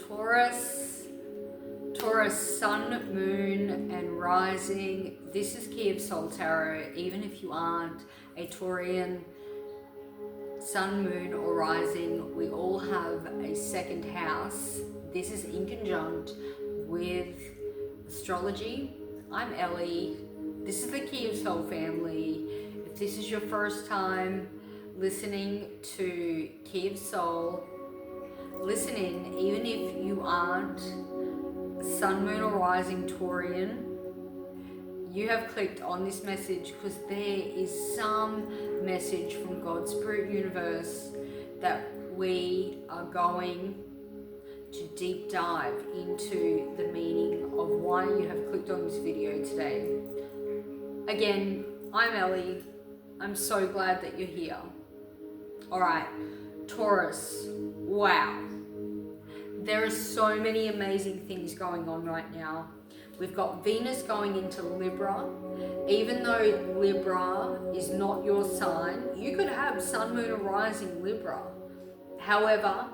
Taurus, Sun, Moon and Rising. This is Kee of Soul Tarot. Even if you aren't a Taurian, Sun, Moon or Rising, we all have a second house. This is in conjunct with astrology. I'm Ellie. This is the Kee of Soul Family. If this is your first time listening to Kee of Soul, listen in. Even if you aren't Sun, Moon or Rising Taurian, you have clicked on this message because there is some message from God's Spirit Universe that we are going to deep dive into the meaning of why you have clicked on this video today. Again, I'm Ellie. I'm so glad that you're here. Alright, Taurus. Wow. There are so many amazing things going on right now. We've got Venus going into Libra. Even though Libra is not your sign, you could have Sun, Moon or Rising Libra. However,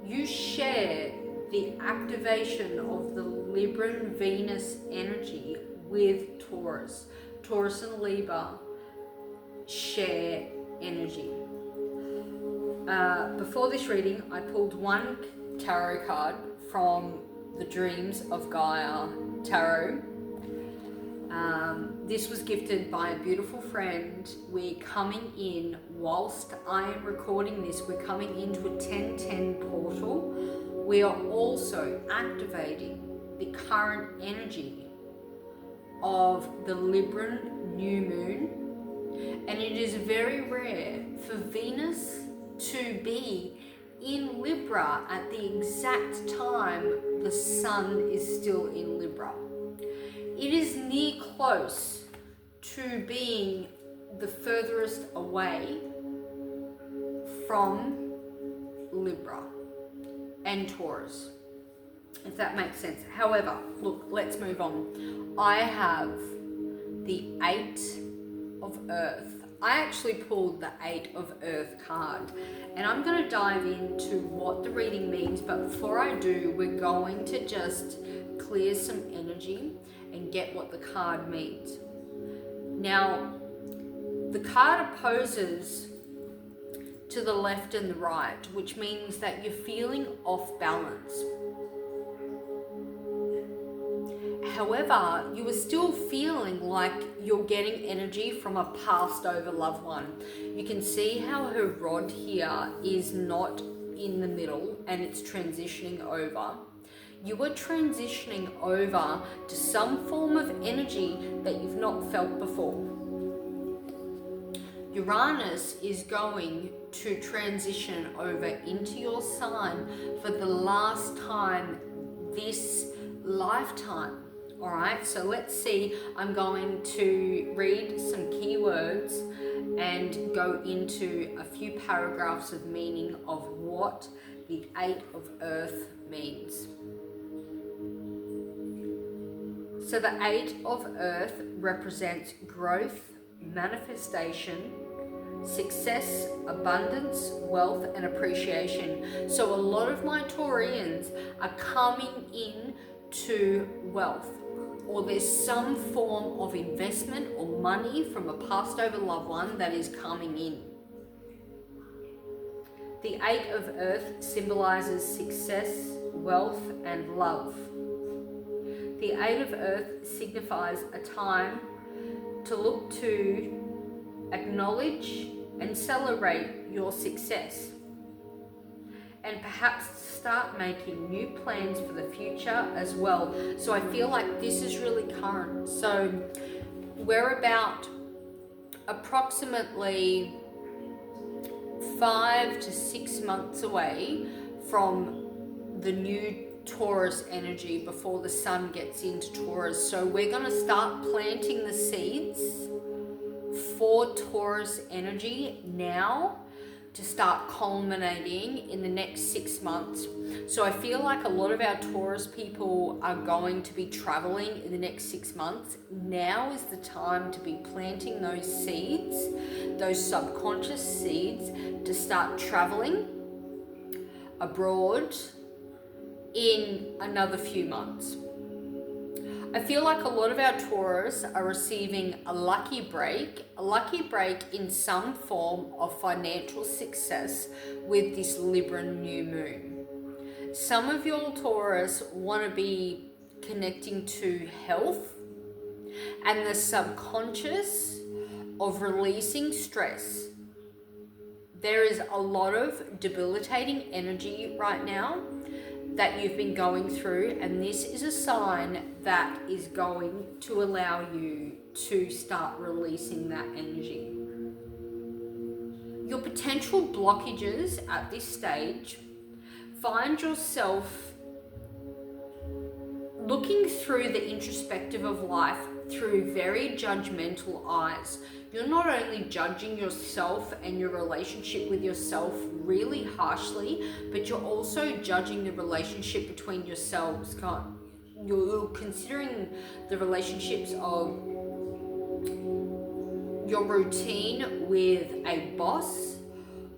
you share the activation of the Libran Venus energy with Taurus. Taurus and Libra share energy. Before this reading, I pulled one tarot card from the Dreams of Gaia Tarot. This was gifted by a beautiful friend. We're coming in, whilst I am recording this, we're coming into a 1010 portal. We are also activating the current energy of the Libran New Moon. And it is very rare for Venus to be in Libra at the exact time the Sun is still in Libra. It is near close to being the furthest away from Libra and Taurus, if that makes sense. However, look, let's move on. I have the 8 of Earth. I actually pulled the 8 of Earth card, and I'm going to dive into what the reading means, but before I do, we're going to just clear some energy and get what the card means. Now, the card opposes to the left and the right, which means that you're feeling off balance. However, you are still feeling like you're getting energy from a passed over loved one. You can see how her rod here is not in the middle and it's transitioning over. You are transitioning over to some form of energy that you've not felt before. Uranus is going to transition over into your sign for the last time this lifetime. All right, so let's see. I'm going to read some keywords and go into a few paragraphs of meaning of what the 8 of Earth means. So the 8 of Earth represents growth, manifestation, success, abundance, wealth, and appreciation. So a lot of my Taurians are coming in to wealth, or there's some form of investment or money from a passed over loved one that is coming in. The 8 of Earth symbolizes success, wealth, and love. The 8 of Earth signifies a time to look to acknowledge and celebrate your success, and perhaps start making new plans for the future as well. So I feel like this is really current. So we're about approximately 5 to 6 months away from the new Taurus energy before the Sun gets into Taurus. So we're going to start planting the seeds for Taurus energy now to start culminating in the next 6 months. So I feel like a lot of our Taurus people are going to be traveling in the next 6 months. Now is the time to be planting those seeds, those subconscious seeds, to start traveling abroad in another few months. I feel like a lot of our Taurus are receiving a lucky break in some form of financial success with this Libra New Moon. Some of your Taurus want to be connecting to health and the subconscious of releasing stress. There is a lot of debilitating energy right now that you've been going through, and this is a sign that is going to allow you to start releasing that energy. Your potential blockages at this stage, find yourself looking through the introspective of life through very judgmental eyes. You're not only judging yourself and your relationship with yourself really harshly, but you're also judging the relationship between yourselves. You're considering the relationships of your routine with a boss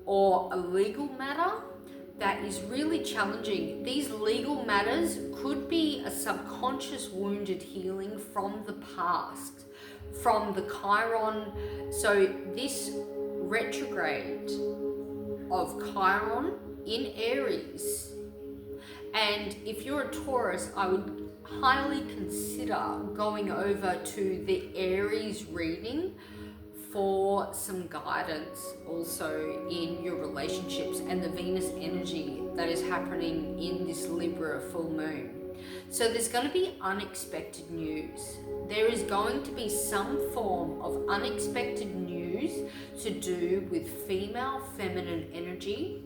or a legal matter that is really challenging. These legal matters could be a subconscious wounded healing from the past, from the Chiron. So this retrograde of Chiron in Aries, and if you're a Taurus, I would highly consider going over to the Aries reading for some guidance also in your relationships and the Venus energy that is happening in this Libra full moon. So there's going to be unexpected news. There is going to be some form of unexpected news to do with female feminine energy.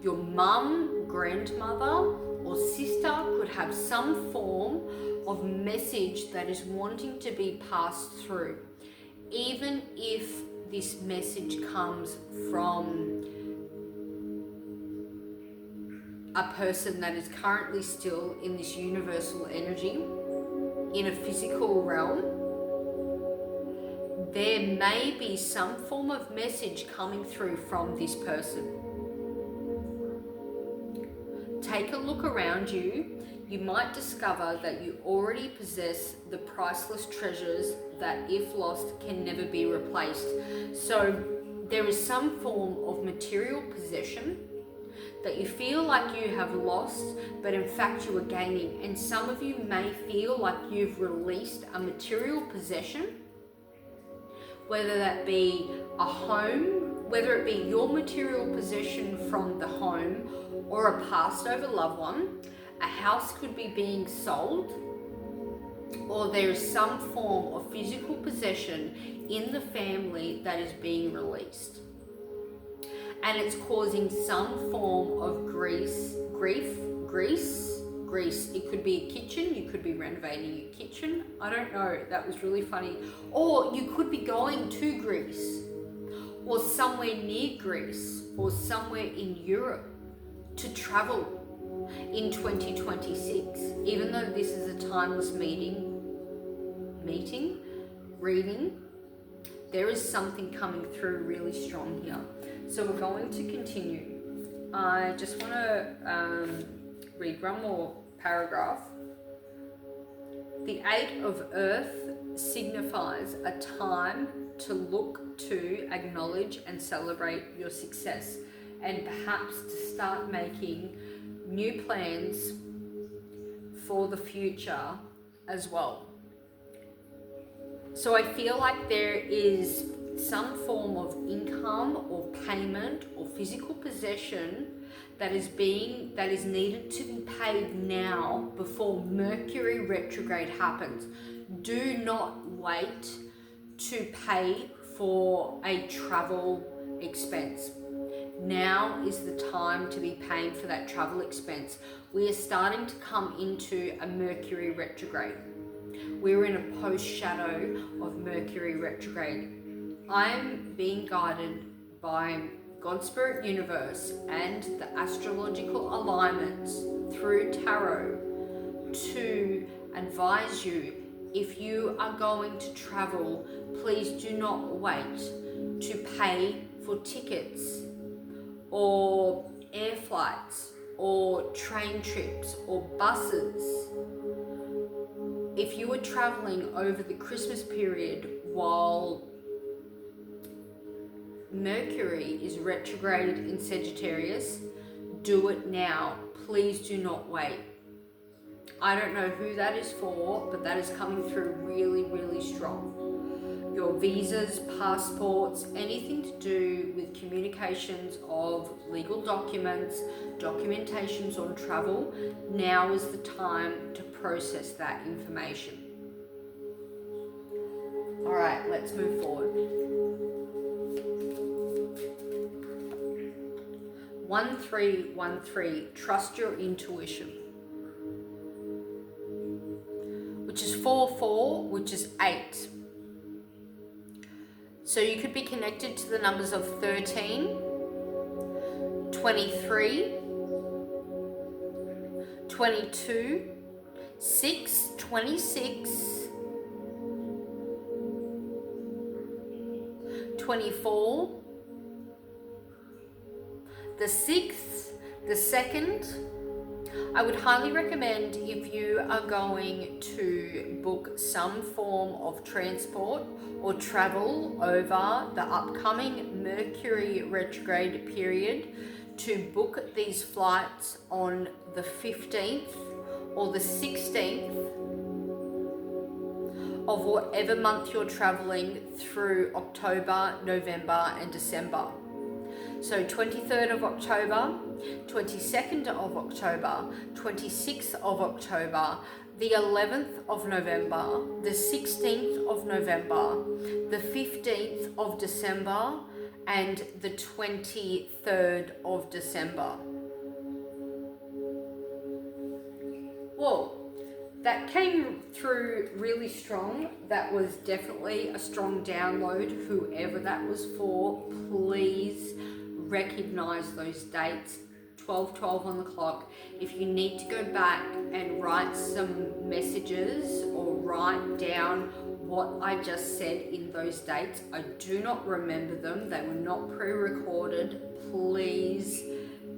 Your mum, grandmother, or sister could have some form of message that is wanting to be passed through. Even if this message comes from a person that is currently still in this universal energy, in a physical realm, there may be some form of message coming through from this person. Take a look around you. You might discover that you already possess the priceless treasures that, if lost, can never be replaced. So there is some form of material possession that you feel like you have lost, but in fact you are gaining. And some of you may feel like you've released a material possession, whether that be a home, whether it be your material possession from the home or a passed over loved one. A house could be being sold, or there is some form of physical possession in the family that is being released. And it's causing some form of grief. It could be a kitchen, you could be renovating your kitchen. I don't know, that was really funny. Or you could be going to Greece, or somewhere near Greece, or somewhere in Europe to travel in 2026. Even though this is a timeless reading, there is something coming through really strong here. So we're going to continue. I just want to read one more paragraph. The Eight of Earth signifies a time to look to, acknowledge and celebrate your success, and perhaps to start making new plans for the future as well. So I feel like there is some form of income or payment or physical possession that is needed to be paid now before Mercury retrograde happens. Do not wait to pay for a travel expense. Now is the time to be paying for that travel expense. We are starting to come into a Mercury retrograde. We're in a post-shadow of Mercury retrograde. I'm being guided by God Spirit Universe and the astrological alignments through tarot to advise you, if you are going to travel, please do not wait to pay for tickets or air flights or train trips or buses. If you are traveling over the Christmas period while Mercury is retrograde in Sagittarius, do it now. Please do not wait. I don't know who that is for, but that is coming through really, really strong. Your visas, passports, anything to do with communications of legal documents, documentations on travel, now is the time to process that information. All right, let's move forward. 1313, trust your intuition. Which is 44, which is 8. So you could be connected to the numbers of 13, 23, 22, 6, 26, 24, the 6th, the 2nd. I would highly recommend, if you are going to book some form of transport or travel over the upcoming Mercury retrograde period, to book these flights on the 15th or the 16th of whatever month you're traveling through October, November and December. So 23rd of October, 22nd of October, 26th of October, the 11th of November, the 16th of November, the 15th of December, and the 23rd of December. Whoa, that came through really strong. That was definitely a strong download. Whoever that was for, please recognize those dates. 12:12 on the clock. If you need to go back and write some messages or write down what I just said in those dates, I do not remember them. They were not pre-recorded. Please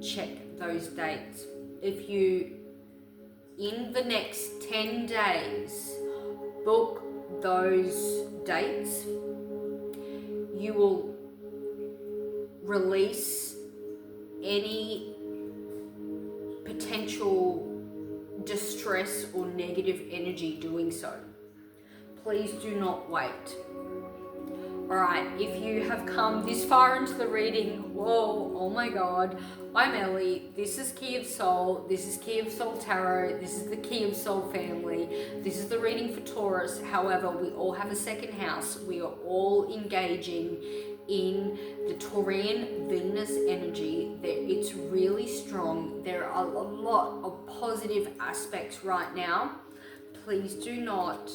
check those dates. If you, in the next 10 days, book those dates, you will release any potential distress or negative energy doing so. Please do not wait. Alright, if you have come this far into the reading, whoa, oh my god, I'm Ellie, this is Kee of Soul, this is Kee of Soul Tarot, this is the Kee of Soul Family, this is the reading for Taurus. However, we all have a second house. We are all engaging in the Taurian Venus energy. It's really strong. There are a lot of positive aspects right now. Please do not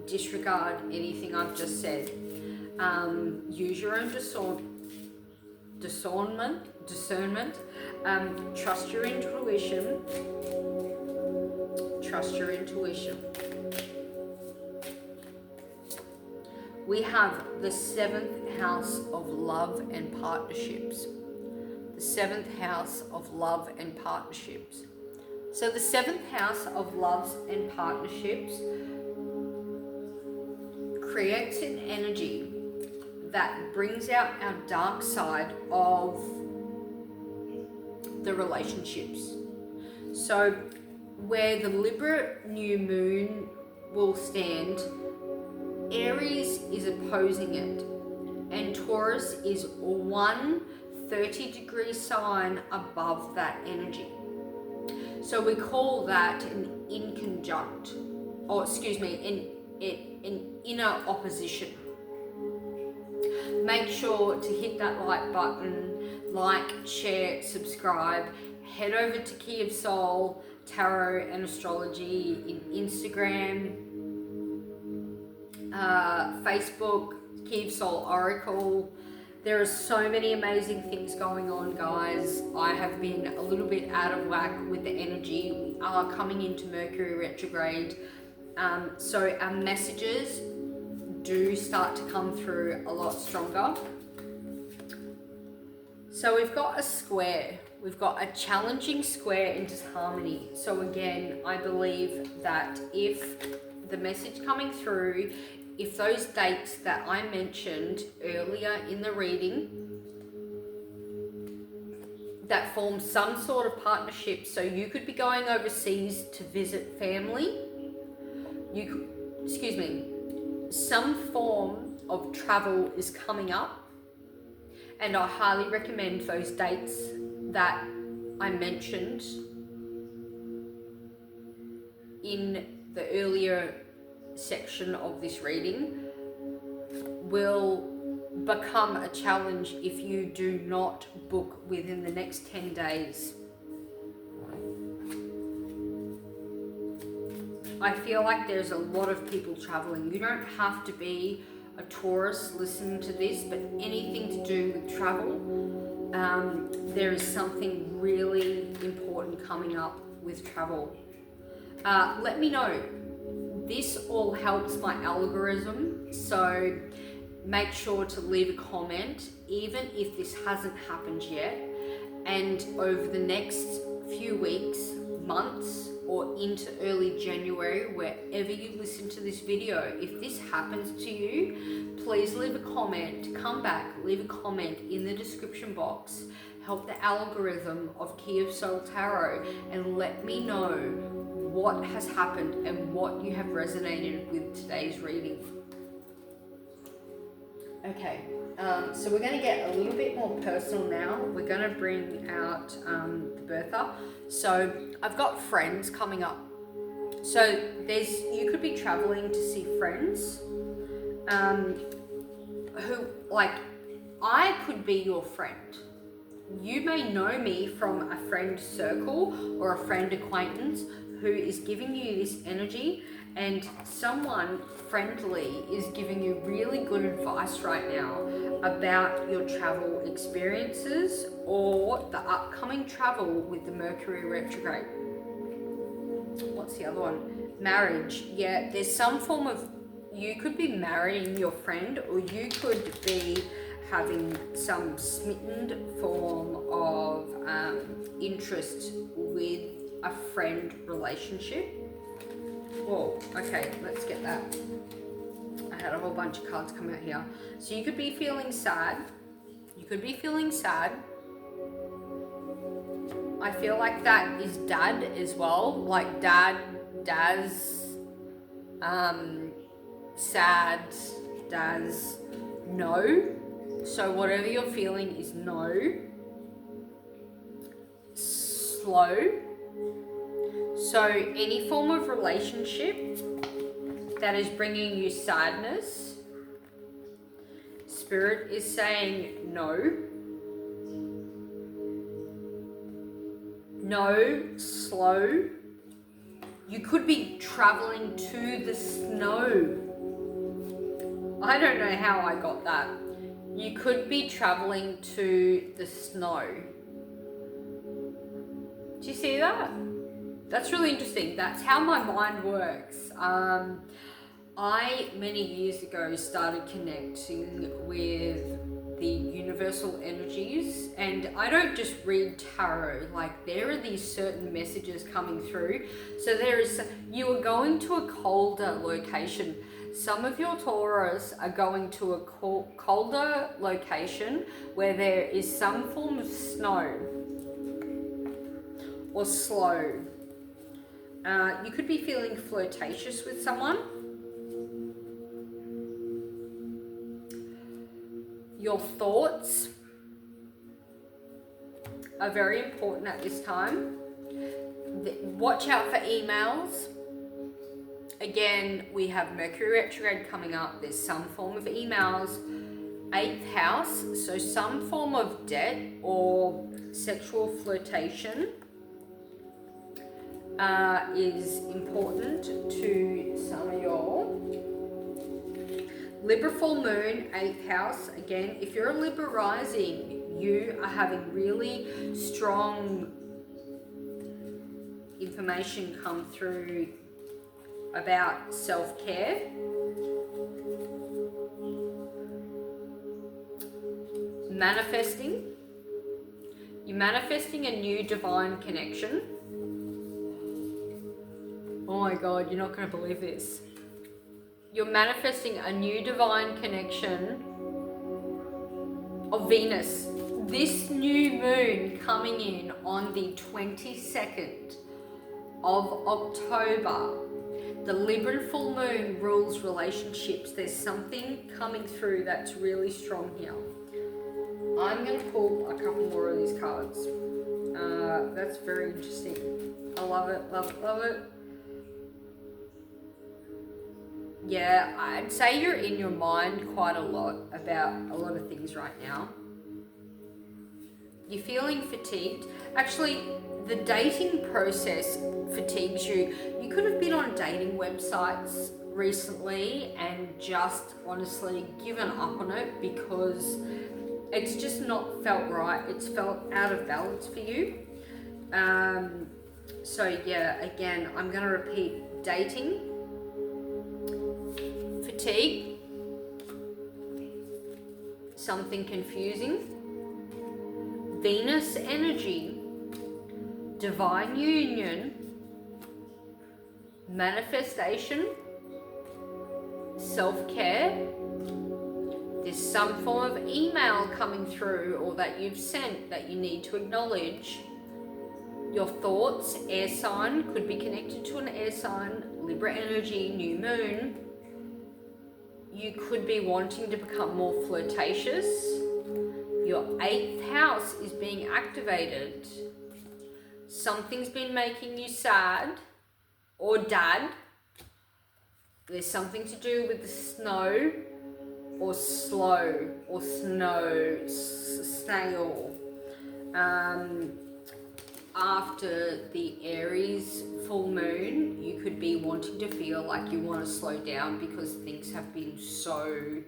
disregard anything I've just said. Use your own discernment. Trust your intuition. Trust your intuition. We have the 7th house of love and partnerships. The 7th house of love and partnerships. So the 7th house of loves and partnerships creates an energy that brings out our dark side of the relationships. So where the Libra New Moon will stand, Aries is opposing it, and Taurus is 1 30-degree sign above that energy. So we call that an inconjunct, or excuse me, an inner opposition. Make sure to hit that like button, like, share, subscribe. Head over to Kee of Soul Tarot and Astrology in Instagram, Facebook, Kee of Soul Oracle. There are so many amazing things going on, guys. I have been a little bit out of whack with the energy. We are coming into Mercury retrograde. So our messages do start to come through a lot stronger. So we've got a square. we've got a challenging square into harmony. So again, I believe that if the message coming through, if those dates that I mentioned earlier in the reading, that form some sort of partnership. So you could be going overseas to visit family. Some form of travel is coming up. And I highly recommend those dates that I mentioned in the earlier section of this reading will become a challenge if you do not book within the next 10 days. I feel like there's a lot of people traveling. You don't have to be a Taurus listening to this, but anything to do with travel, there is something really important coming up with travel. Let me know. This all helps my algorithm, so make sure to leave a comment, even if this hasn't happened yet. And over the next few weeks, months, or into early January, wherever you listen to this video, if this happens to you, please leave a comment, come back, leave a comment in the description box, help the algorithm of Kee of Soul Tarot, and let me know what has happened and what you have resonated with today's reading. Okay, so we're going to get a little bit more personal now. We're going to bring out the birther. So I've got friends coming up. So you could be traveling to see friends who, like, I could be your friend. You may know me from a friend circle or a friend acquaintance who is giving you this energy, and someone friendly is giving you really good advice right now about your travel experiences or the upcoming travel with the Mercury retrograde. What's the other one? Marriage. Yeah, there's some form of, you could be marrying your friend, or you could be having some smitten form of interest with a friend relationship. Whoa, okay, let's get that. I had a whole bunch of cards come out here. So you could be feeling sad. You could be feeling sad. I feel like that is dad as well. Like dad's sad, dad's no. So whatever you're feeling is no. Slow. So any form of relationship that is bringing you sadness, Spirit is saying no. No, slow. You could be traveling to the snow. I don't know how I got that. You could be traveling to the snow. Do you see that? That's really interesting. That's how my mind works. I, many years ago, started connecting with the universal energies, and I don't just read tarot. Like, there are these certain messages coming through. So you are going to a colder location. Some of your Taurus are going to a colder location where there is some form of snow or slow. You could be feeling flirtatious with someone. Your thoughts are very important at this time. Watch out for emails. Again, we have Mercury retrograde coming up. There's some form of emails. 8th house, so some form of debt or sexual flirtation is important to some of y'all. Libra Full Moon, 8th house. Again, if you're a Libra rising, you are having really strong information come through about self-care. Manifesting. You're manifesting a new divine connection. Oh my God, you're not going to believe this. You're manifesting a new divine connection of Venus. This new moon coming in on the 22nd of October. The Libra Full Moon rules relationships. There's something coming through that's really strong here. I'm going to pull a couple more of these cards. That's very interesting. I love it, love it, love it. Yeah, I'd say you're in your mind quite a lot about a lot of things right now. You're feeling fatigued. Actually, the dating process fatigues you. You could have been on dating websites recently and just honestly given up on it because it's just not felt right. It's felt out of balance for you. So yeah, again, I'm going to repeat: dating, fatigue, something confusing, Venus energy, divine union, manifestation, self-care. There's some form of email coming through or that you've sent that you need to acknowledge. Your thoughts, air sign, could be connected to an air sign, Libra energy, new moon. You could be wanting to become more flirtatious. Your 8th house is being activated. Something's been making you sad or dad. There's something to do with the snow or slow or snow, snail. After the Aries full moon, you could be wanting to feel like you want to slow down because things have been so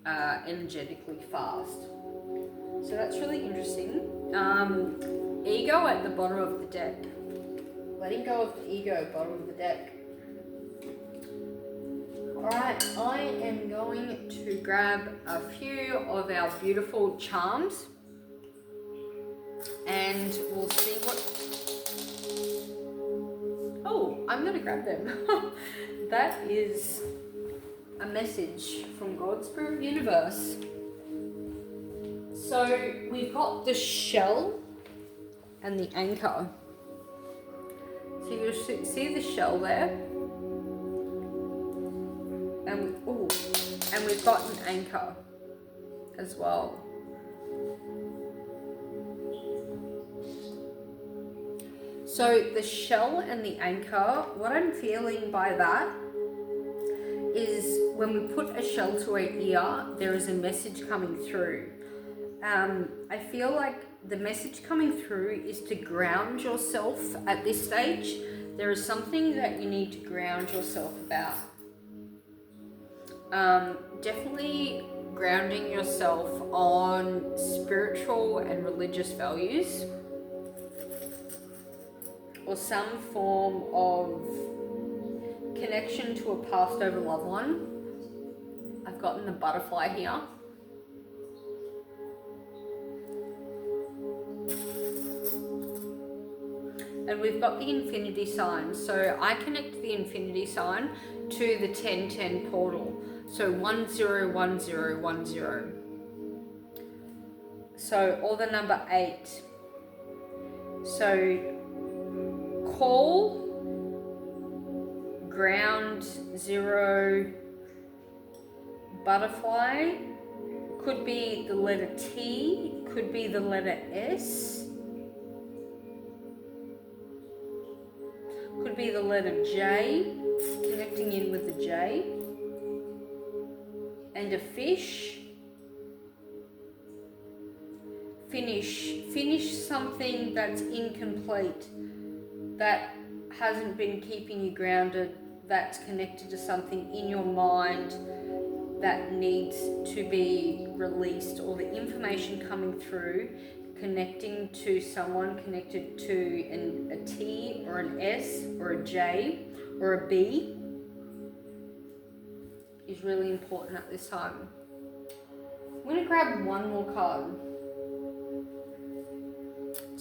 energetically fast. So that's really interesting. Ego at the bottom of the deck. Letting go of the ego, bottom of the deck. Alright, I am going to grab a few of our beautiful charms and we'll see what... Oh, I'm going to grab them. That is a message from God, Spirit, Universe. So we've got the shell and the anchor. So you see the shell there? And we've got an anchor as well. So the shell and the anchor, what I'm feeling by that is when we put a shell to our ear, there is a message coming through. I feel like the message coming through is to ground yourself at this stage. There is something that you need to ground yourself about. Definitely grounding yourself on spiritual and religious values or some form of connection to a passed over loved one. I've gotten the butterfly here. And we've got the infinity sign. So I connect the infinity sign to the 1010 portal. So 101010. So, or the number 8. So call, ground, 0, butterfly. Could be the letter T, could be the letter S. Could be the letter J, connecting in with the J. And a fish. Finish something that's incomplete, that hasn't been keeping you grounded, that's connected to something in your mind that needs to be released, or the information coming through, connecting to someone connected to a T or an S or a J or a B is really important at this time. I'm going to grab one more card.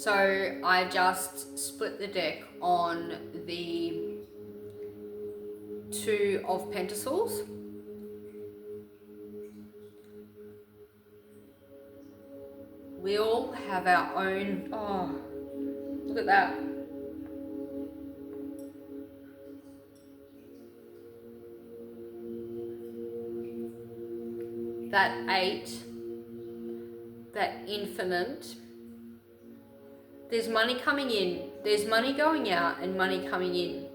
So I just split the deck on the Two of Pentacles. We all have our own, oh, look at that. That 8, that infinite. There's money coming in, there's money going out and money coming in.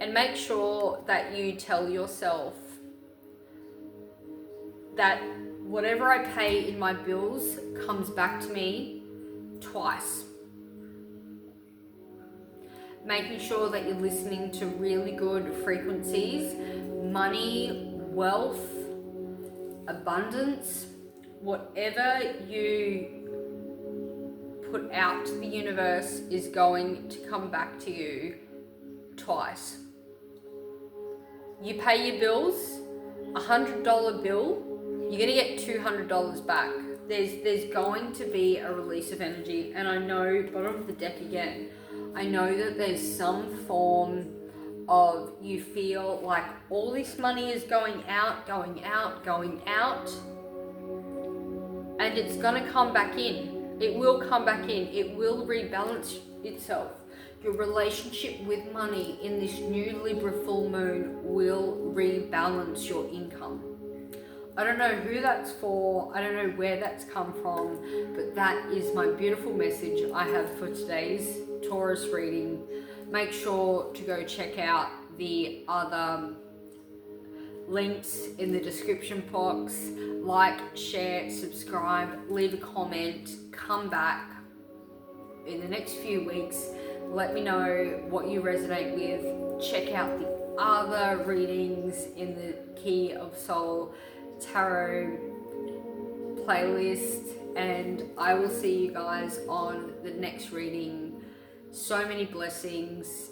And make sure that you tell yourself that whatever I pay in my bills comes back to me twice. Making sure that you're listening to really good frequencies, money, wealth, abundance, whatever you put out to the universe is going to come back to you twice. You pay your bills, $100 bill, you're gonna get $200 back. There's going to be a release of energy, and I know, bottom of the deck again, I know that there's some form of, you feel like all this money is going out, and it's gonna come back in. It will come back in. It will rebalance itself. Your relationship with money in this new Libra full moon will rebalance your income. I don't know who that's for, I don't know where that's come from, but that is my beautiful message I have for today's Taurus reading. Make sure to go check out the other links in the description box. Like, share, subscribe, leave a comment, come back in the next few weeks. Let me know what you resonate with. Check out the other readings in the Kee of Soul Tarot playlist, and I will see you guys on the next reading. So many blessings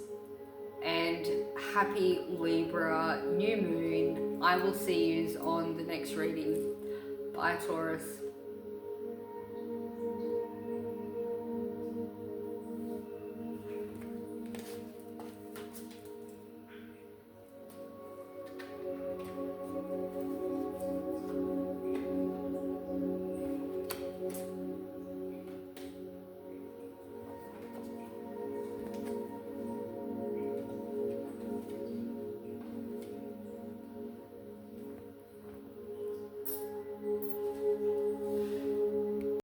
and happy Libra new moon. I will see you on the next reading. Bye, Taurus.